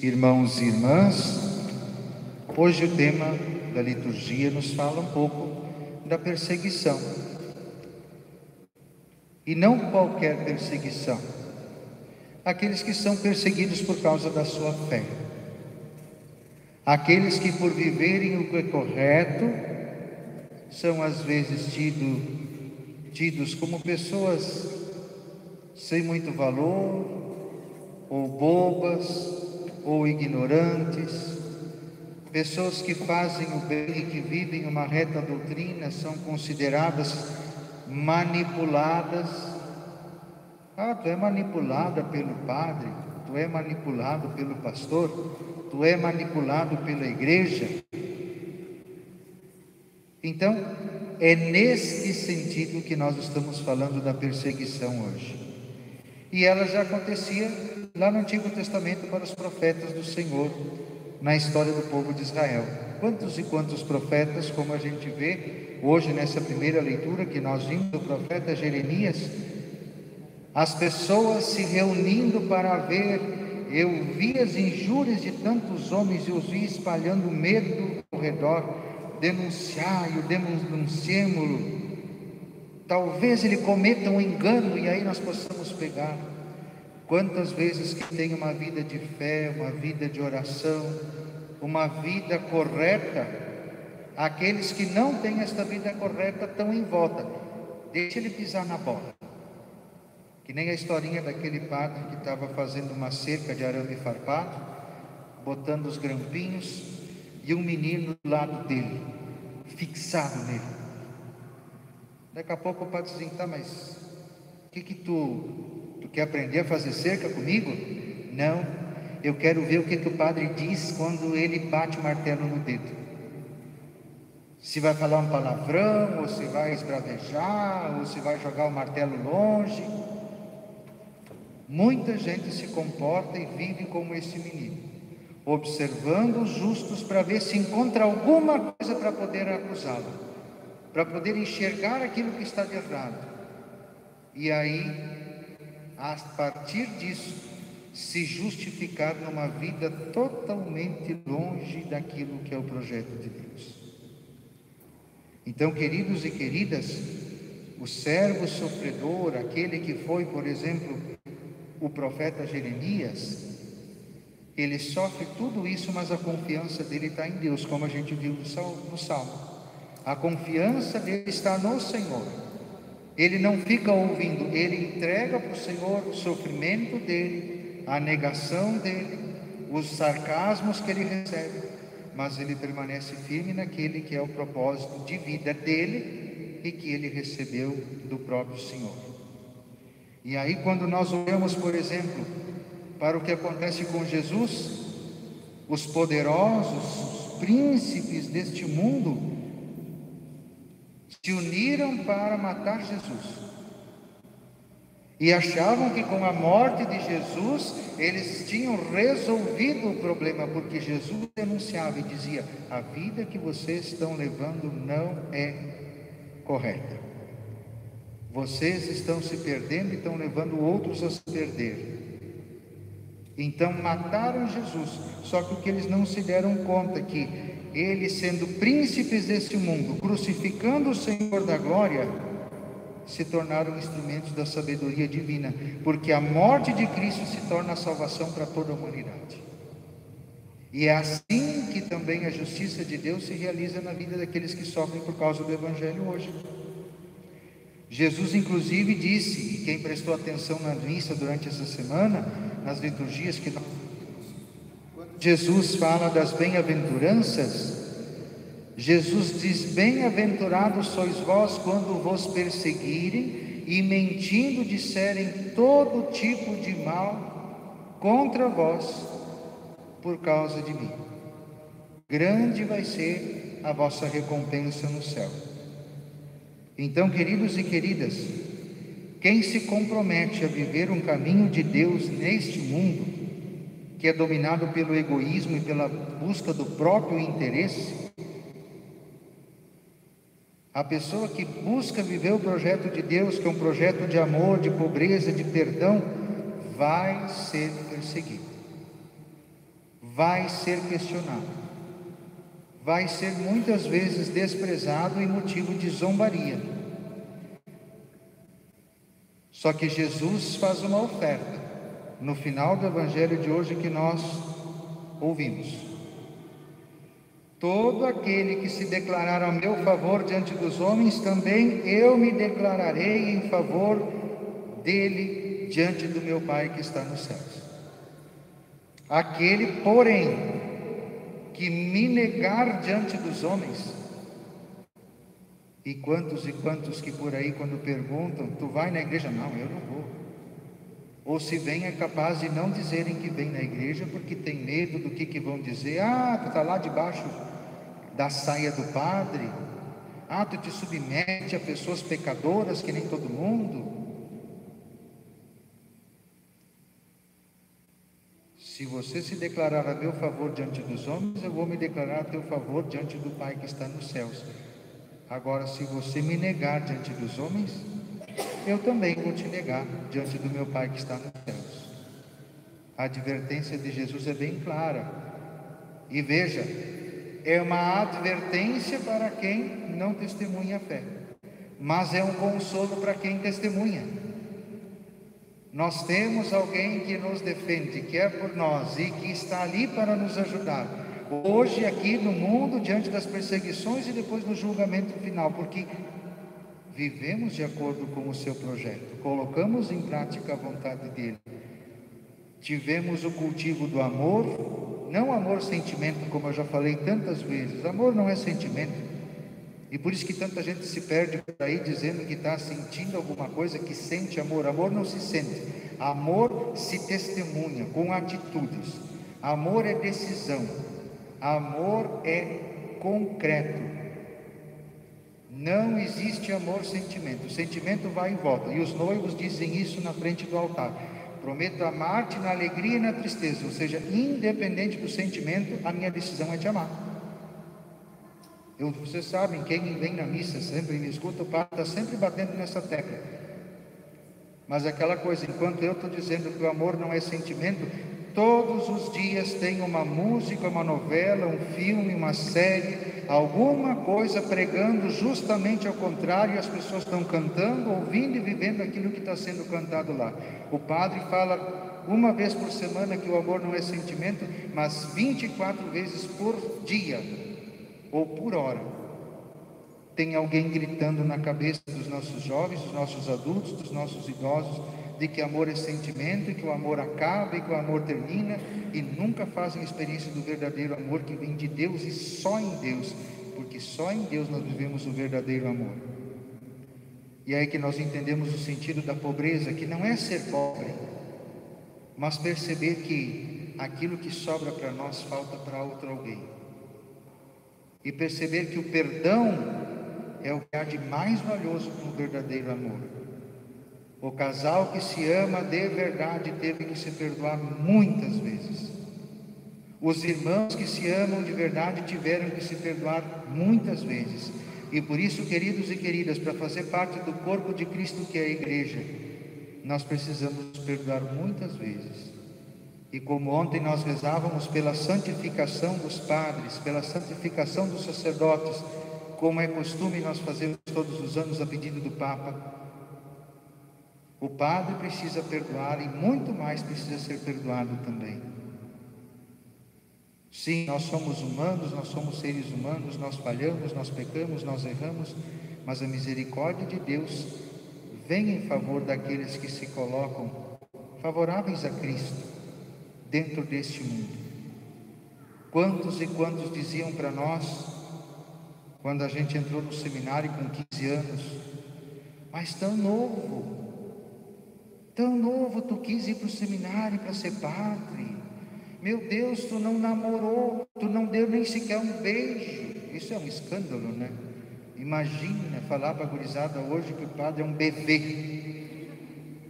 irmãos e irmãs, hoje o tema da liturgia nos fala um pouco da perseguição. E não qualquer perseguição, aqueles que são perseguidos por causa da sua fé, aqueles que por viverem o que é correto, são às vezes tidos como pessoas sem muito valor, ou bobas, ou ignorantes. Pessoas que fazem o bem e que vivem uma reta doutrina são consideradas manipuladas. Tu é manipulada pelo padre, tu é manipulado pelo pastor, tu é manipulado pela igreja. Então, é nesse sentido que nós estamos falando da perseguição hoje. E ela já acontecia lá no Antigo Testamento para os profetas do Senhor, na história do povo de Israel. Quantos e quantos profetas, como a gente vê hoje nessa primeira leitura que nós vimos do profeta Jeremias, as pessoas se reunindo para ver. Eu vi as injúrias de tantos homens e os vi espalhando medo ao redor. Denunciai-o, denunciemo-lo. Talvez ele cometa um engano e aí nós possamos pegar. Quantas vezes que tem uma vida de fé, uma vida de oração, uma vida correta, aqueles que não têm esta vida correta estão em volta. Deixa ele pisar na bola. Que nem a historinha daquele padre que estava fazendo uma cerca de arame farpado, botando os grampinhos, e um menino do lado dele, fixado nele. Daqui a pouco o padre diz: tá, mas o que tu quer aprender a fazer cerca comigo? Não, eu quero ver o que o padre diz quando ele bate o martelo no dedo. Se vai falar um palavrão, ou se vai esbravejar, ou se vai jogar o martelo longe. Muita gente se comporta e vive como esse menino, observando os justos para ver se encontra alguma coisa para poder acusá-lo, para poder enxergar aquilo que está de errado. E aí, a partir disso, se justificar numa vida totalmente longe daquilo que é o projeto de Deus. Então, queridos e queridas, o servo sofredor, aquele que foi, por exemplo, o profeta Jeremias, ele sofre tudo isso, mas a confiança dele está em Deus, como a gente viu no Salmo. A confiança dele está no Senhor. Ele não fica ouvindo, ele entrega para o Senhor o sofrimento dele, a negação dele, os sarcasmos que ele recebe, mas ele permanece firme naquele que é o propósito de vida dele e que ele recebeu do próprio Senhor. E aí, quando nós olhamos, por exemplo, para o que acontece com Jesus, os poderosos, os príncipes deste mundo se uniram para matar Jesus e achavam que com a morte de Jesus eles tinham resolvido o problema, porque Jesus denunciava e dizia: a vida que vocês estão levando não é correta. Vocês estão se perdendo e estão levando outros a se perder. Então mataram Jesus, só que o que eles não se deram conta que eles, sendo príncipes deste mundo, crucificando o Senhor da glória, se tornaram instrumentos da sabedoria divina, porque a morte de Cristo se torna a salvação para toda a humanidade. E é assim que também a justiça de Deus se realiza na vida daqueles que sofrem por causa do Evangelho hoje. Jesus inclusive disse, e quem prestou atenção na missa durante essa semana, nas liturgias que nós... Jesus fala das bem-aventuranças, Jesus diz: bem-aventurados sois vós quando vos perseguirem e mentindo disserem todo tipo de mal contra vós por causa de mim. Grande vai ser a vossa recompensa no céu. Então, queridos e queridas, quem se compromete a viver um caminho de Deus neste mundo, que é dominado pelo egoísmo e pela busca do próprio interesse, a pessoa que busca viver o projeto de Deus, que é um projeto de amor, de pobreza, de perdão, vai ser perseguida. vai ser questionado, vai ser muitas vezes desprezado e motivo de zombaria. Só que Jesus faz uma oferta no final do evangelho de hoje que nós ouvimos: todo aquele que se declarar a meu favor diante dos homens, também eu me declararei em favor dele diante do meu Pai que está nos céus. Aquele, porém, que me negar diante dos homens, e quantos que por aí, quando perguntam, tu vai na igreja? Não, eu não vou. Ou se vem, é capaz de não dizerem que vem na igreja, porque tem medo do que vão dizer. Ah, tu está lá debaixo da saia do padre. Ah, tu te submete a pessoas pecadoras que nem todo mundo. Se você se declarar a meu favor diante dos homens, eu vou me declarar a teu favor diante do Pai que está nos céus. Agora, se você me negar diante dos homens, eu também vou te negar diante do meu Pai que está nos céus. A advertência de Jesus é bem clara. E veja, é uma advertência para quem não testemunha a fé, mas é um consolo para quem testemunha. Nós temos alguém que nos defende, que é por nós e que está ali para nos ajudar, hoje aqui no mundo, diante das perseguições e depois no julgamento final, porque vivemos de acordo com o seu projeto, colocamos em prática a vontade dele, tivemos o cultivo do amor, não amor sentimento, como eu já falei tantas vezes. Amor não é sentimento, e por isso que tanta gente se perde por aí dizendo que está sentindo alguma coisa, que sente amor. Amor não se sente, amor se testemunha com atitudes. Amor é decisão, amor é concreto. Não existe amor sentimento, o sentimento vai e volta, e os noivos dizem isso na frente do altar: prometo amar-te na alegria e na tristeza. Ou seja, independente do sentimento, a minha decisão é te amar. Vocês sabem, quem vem na missa sempre me escuta, o padre está sempre batendo nessa tecla. Mas aquela coisa, enquanto eu estou dizendo que o amor não é sentimento, todos os dias tem uma música, uma novela, um filme, uma série, alguma coisa pregando justamente ao contrário, e as pessoas estão cantando, ouvindo e vivendo aquilo que está sendo cantado lá. O padre fala uma vez por semana que o amor não é sentimento, mas 24 vezes por dia ou por hora tem alguém gritando na cabeça dos nossos jovens, dos nossos adultos, dos nossos idosos, de que amor é sentimento, e que o amor acaba, e que o amor termina, e nunca fazem experiência do verdadeiro amor que vem de Deus e só em Deus, porque só em Deus nós vivemos o verdadeiro amor. E é aí que nós entendemos o sentido da pobreza, que não é ser pobre, mas perceber que aquilo que sobra para nós falta para outro alguém, e perceber que o perdão é o que há de mais valioso no verdadeiro amor. O casal que se ama de verdade teve que se perdoar muitas vezes. Os irmãos que se amam de verdade tiveram que se perdoar muitas vezes. E por isso, queridos e queridas, para fazer parte do corpo de Cristo, que é a igreja, nós precisamos perdoar muitas vezes. E como ontem nós rezávamos pela santificação dos padres, pela santificação dos sacerdotes, como é costume nós fazemos todos os anos a pedido do Papa, o padre precisa perdoar e muito mais precisa ser perdoado também. Sim, nós somos humanos, nós somos seres humanos, nós falhamos, nós pecamos, nós erramos, mas a misericórdia de Deus vem em favor daqueles que se colocam favoráveis a Cristo dentro deste mundo. Quantos e quantos diziam para nós, quando a gente entrou no seminário com 15 anos, mas tão novo, tu quis ir para o seminário para ser padre, meu Deus, tu não namorou, tu não deu nem sequer um beijo. Isso é um escândalo, né? Imagina falar para a gurizada hoje que o padre é um bebê.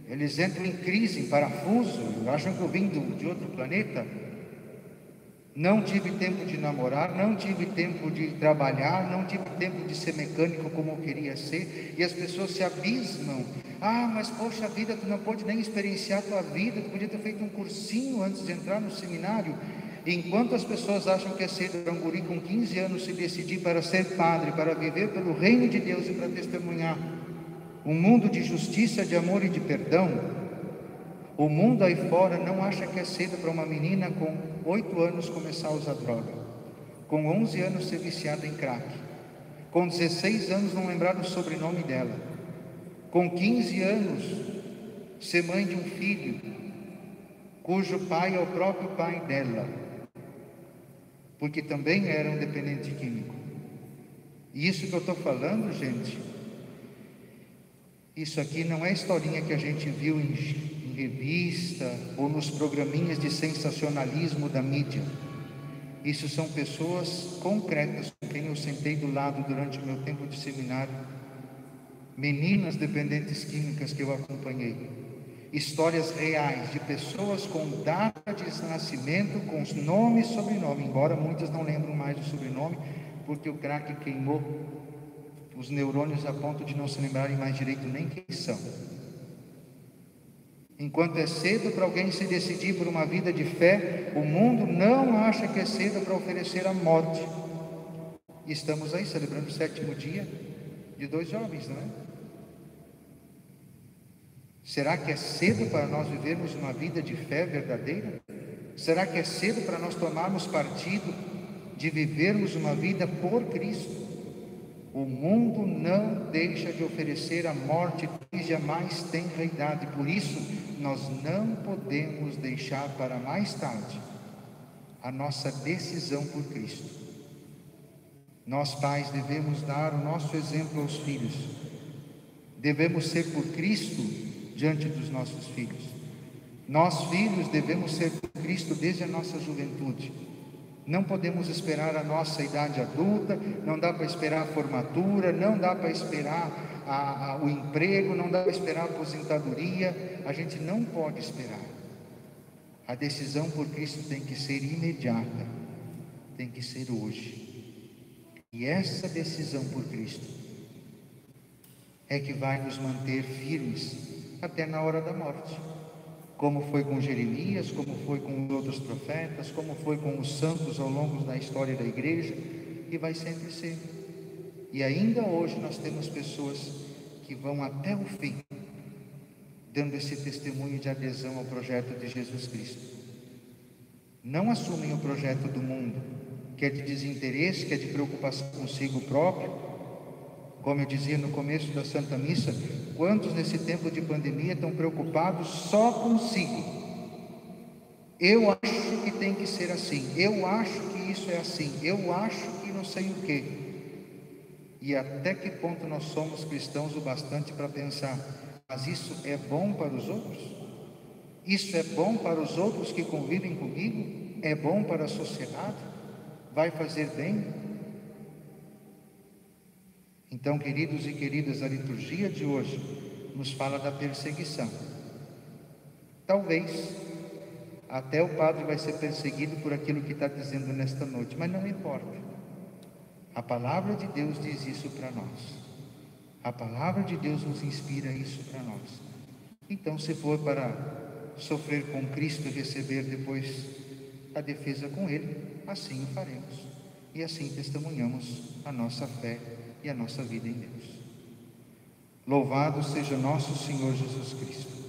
Eles entram em crise, em parafuso, acham que eu vim de outro planeta. Não tive tempo de namorar, não tive tempo de trabalhar, não tive tempo de ser mecânico como eu queria ser, e as pessoas se abismam. Ah, mas poxa vida, tu não pôde nem experienciar a tua vida, tu podia ter feito um cursinho antes de entrar no seminário. Enquanto as pessoas acham que é cedo para um guri com 15 anos se decidir para ser padre, para viver pelo reino de Deus e para testemunhar um mundo de justiça, de amor e de perdão, o mundo aí fora não acha que é cedo para uma menina com 8 anos começar a usar droga, com 11 anos ser viciada em crack, com 16 anos não lembrar o sobrenome dela, com 15 anos ser mãe de um filho cujo pai é o próprio pai dela, porque também era um dependente químico. E isso que eu estou falando, gente, isso aqui não é historinha que a gente viu em revista ou nos programinhas de sensacionalismo da mídia. Isso são pessoas concretas com quem eu sentei do lado durante o meu tempo de seminário, meninas dependentes químicas que eu acompanhei. Histórias reais de pessoas com data de nascimento, com os nome e sobrenome, embora muitas não lembram mais do sobrenome, porque o crack queimou os neurônios a ponto de não se lembrarem mais direito nem quem são. Enquanto é cedo para alguém se decidir por uma vida de fé, o mundo não acha que é cedo para oferecer a morte. E estamos aí celebrando o 7º dia de 2 jovens, não é? Será que é cedo para nós vivermos uma vida de fé verdadeira? Será que é cedo para nós tomarmos partido de vivermos uma vida por Cristo? O mundo não deixa de oferecer a morte desde a mais tenra idade, por isso nós não podemos deixar para mais tarde a nossa decisão por Cristo. Nós pais devemos dar o nosso exemplo aos filhos, devemos ser por Cristo diante dos nossos filhos. Nós filhos devemos ser por Cristo desde a nossa juventude. Não podemos esperar a nossa idade adulta, não dá para esperar a formatura, não dá para esperar o emprego, não dá para esperar a aposentadoria, a gente não pode esperar. A decisão por Cristo tem que ser imediata, tem que ser hoje. E essa decisão por Cristo é que vai nos manter firmes até na hora da morte, como foi com Jeremias, como foi com outros profetas, como foi com os santos ao longo da história da igreja, e vai sempre ser. E ainda hoje nós temos pessoas que vão até o fim, dando esse testemunho de adesão ao projeto de Jesus Cristo. Não assumem o projeto do mundo, que é de desinteresse, que é de preocupação consigo próprio. Como eu dizia no começo da Santa Missa, quantos nesse tempo de pandemia estão preocupados só consigo? Eu acho que tem que ser assim, eu acho que isso é assim, eu acho que não sei o quê. E até que ponto nós somos cristãos o bastante para pensar, mas isso é bom para os outros? Isso é bom para os outros que convivem comigo? É bom para a sociedade? Vai fazer bem? Então, queridos e queridas, a liturgia de hoje nos fala da perseguição. Talvez até o padre vai ser perseguido por aquilo que está dizendo nesta noite, mas não importa. A palavra de Deus diz isso para nós. A palavra de Deus nos inspira isso para nós. Então, se for para sofrer com Cristo e receber depois a defesa com Ele, assim o faremos. E assim testemunhamos a nossa fé e a nossa vida em Deus. Louvado seja nosso Senhor Jesus Cristo.